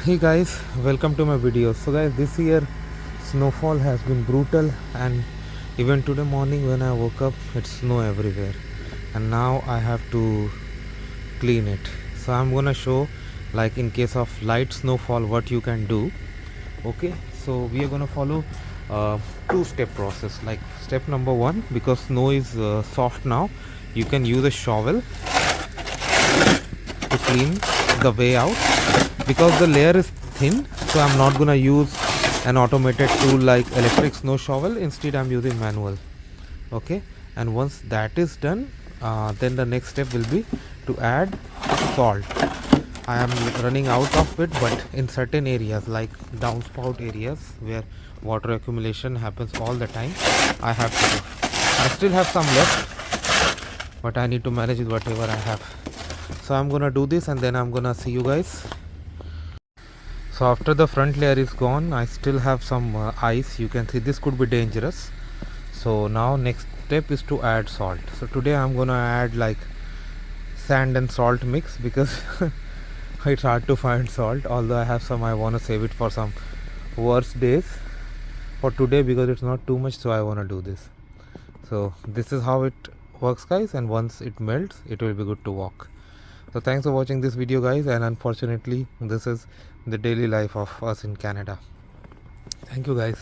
Hey guys, welcome to my video. So guys, this year snowfall has been brutal, and even today morning when I woke up it's snow everywhere, and now I have to clean it. So I'm gonna show, like in case of light snowfall, what you can do. Okay, so we are gonna follow two-step process. Like step number one, because snow is soft now, you can use a shovel to clean the way out. Because the layer is thin, so I'm not gonna use an automated tool like electric snow shovel. Instead I'm using manual. Okay, and once that is done, then the next step will be to add salt. I am running out of it, but in certain areas like downspout areas where water accumulation happens all the time, I have to do. I still have some left, but I need to manage with whatever I have. So I'm gonna do this and then I'm gonna see you guys. So after the front layer is gone, I still have some ice. You can see this could be dangerous. So now next step is to add salt. So today I'm gonna add like sand and salt mix because it's hard to find salt. Although I have some, I wanna save it for some worse days. For today because it's not too much, so I wanna do this. So this is how it works, guys, and once it melts, it will be good to walk. So thanks for watching this video, guys, and unfortunately this is the daily life of us in Canada. Thank you, guys.